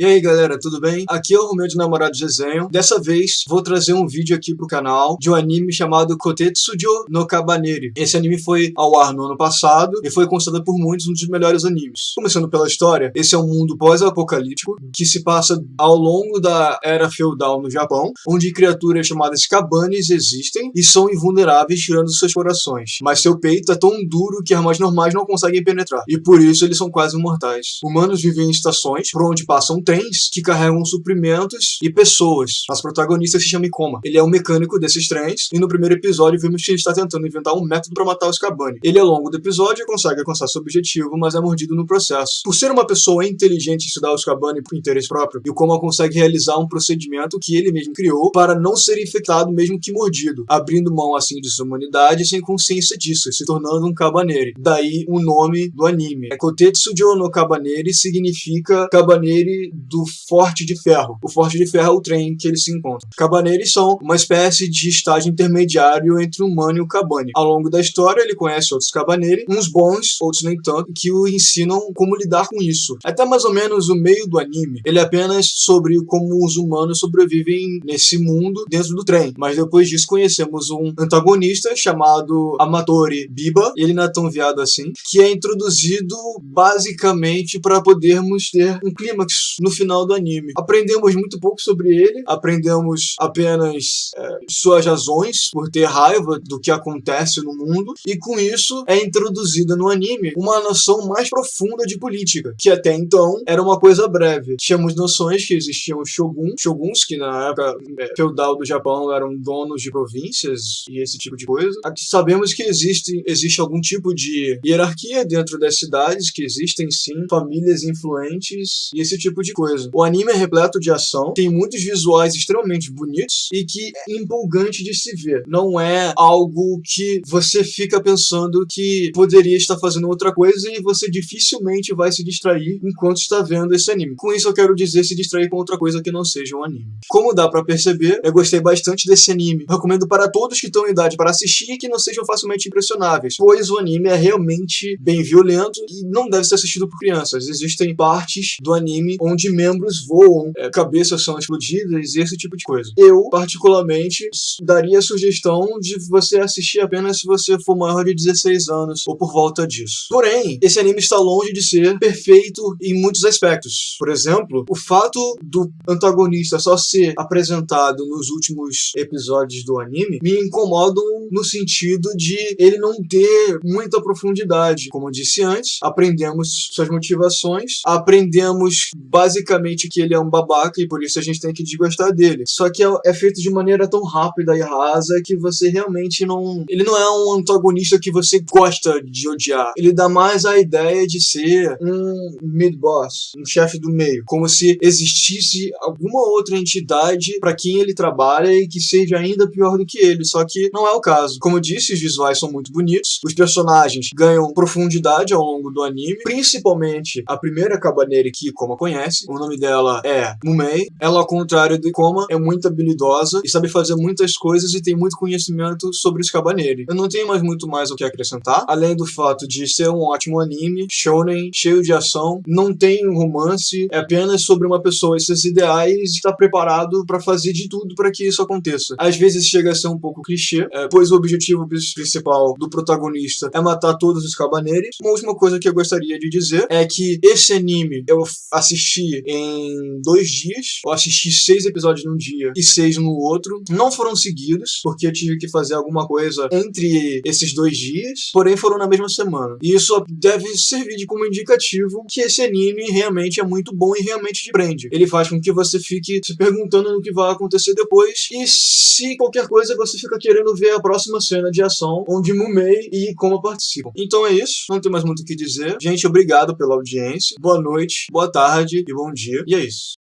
E aí galera, tudo bem? Aqui é o Romeu de Namorado Desenho. Dessa vez vou trazer um vídeo aqui pro canal de um anime chamado Kotetsujo no Kabaneri. Esse anime foi ao ar no ano passado e foi considerado por muitos um dos melhores animes. Começando pela história, esse é um mundo pós-apocalíptico que se passa ao longo da era feudal no Japão, onde criaturas chamadas Kabanes existem e são invulneráveis tirando seus corações. Mas seu peito é tão duro que armas normais não conseguem penetrar, e por isso eles são quase imortais. Humanos vivem em estações por onde passam trens que carregam suprimentos e pessoas. Nosso protagonista se chama Ikoma. Ele é um mecânico desses trens e no primeiro episódio vimos que ele está tentando inventar um método para matar os Kabane. Ele ao longo do episódio consegue alcançar seu objetivo, mas é mordido no processo. Por ser uma pessoa inteligente e estudar os Kabane por interesse próprio, Ikoma consegue realizar um procedimento que ele mesmo criou para não ser infectado mesmo que mordido, abrindo mão assim de sua humanidade sem consciência disso, se tornando um Kabaneri. Daí o nome do anime. Kotetsujo no Kabaneri significa Kabaneri do Forte de Ferro. O Forte de Ferro é o trem que eles se encontram. Kabaneris são uma espécie de estágio intermediário entre o humano e o Kabane. Ao longo da história ele conhece outros Kabaneri, uns bons, outros nem tanto, que o ensinam como lidar com isso. Até mais ou menos o meio do anime, ele é apenas sobre como os humanos sobrevivem nesse mundo dentro do trem. Mas depois disso conhecemos um antagonista chamado Amatori Biba, ele não é tão viado assim, que é introduzido basicamente para podermos ter um clímax no final do anime. Aprendemos muito pouco sobre ele, aprendemos apenas suas razões por ter raiva do que acontece no mundo, e com isso é introduzida no anime uma noção mais profunda de política, que até então era uma coisa breve. Tínhamos noções que existiam os shoguns, que na época feudal do Japão eram donos de províncias e esse tipo de coisa. Aqui sabemos que existe algum tipo de hierarquia dentro das cidades, que existem sim famílias influentes e esse tipo de coisa. O anime é repleto de ação, tem muitos visuais extremamente bonitos e que é empolgante de se ver. Não é algo que você fica pensando que poderia estar fazendo outra coisa e você dificilmente vai se distrair enquanto está vendo esse anime. Com isso eu quero dizer se distrair com outra coisa que não seja um anime. Como dá pra perceber, eu gostei bastante desse anime. Recomendo para todos que estão em idade para assistir e que não sejam facilmente impressionáveis, pois o anime é realmente bem violento e não deve ser assistido por crianças. Existem partes do anime onde membros voam, cabeças são explodidas e esse tipo de coisa. Eu, particularmente, daria a sugestão de você assistir apenas se você for maior de 16 anos ou por volta disso. Porém, esse anime está longe de ser perfeito em muitos aspectos. Por exemplo, o fato do antagonista só ser apresentado nos últimos episódios do anime me incomodam no sentido de ele não ter muita profundidade. Como eu disse antes, aprendemos suas motivações, aprendemos basicamente que ele é um babaca e por isso a gente tem que desgostar dele. Só que é feito de maneira tão rápida e rasa que você realmente não... Ele não é um antagonista que você gosta de odiar. Ele dá mais a ideia de ser um mid-boss, um chefe do meio. Como se existisse alguma outra entidade para quem ele trabalha e que seja ainda pior do que ele. Só que não é o caso. Como eu disse, os visuais são muito bonitos. Os personagens ganham profundidade ao longo do anime. Principalmente a primeira Kabaneri que Ikoma conhece. O nome dela é Mumei. Ela, ao contrário do Ikoma, é muito habilidosa e sabe fazer muitas coisas e tem muito conhecimento sobre os Kabaneri. Eu não tenho muito mais o que acrescentar, além do fato de ser um ótimo anime, shonen, cheio de ação, não tem um romance, é apenas sobre uma pessoa e seus ideais e está preparado para fazer de tudo para que isso aconteça. Às vezes chega a ser um pouco clichê, pois o objetivo principal do protagonista é matar todos os Kabaneri. Uma última coisa que eu gostaria de dizer é que esse anime eu assisti em 2 dias, eu assisti 6 episódios num dia e 6 no outro, não foram seguidos, porque eu tive que fazer alguma coisa entre esses 2 dias, porém foram na mesma semana. E isso deve servir como indicativo que esse anime realmente é muito bom e realmente te prende. Ele faz com que você fique se perguntando no que vai acontecer depois, e se qualquer coisa você fica querendo ver a próxima cena de ação onde Mumei e Ikoma participam. Então é isso, não tem mais muito o que dizer. Gente, obrigado pela audiência, boa noite, boa tarde e bom dia, e é isso.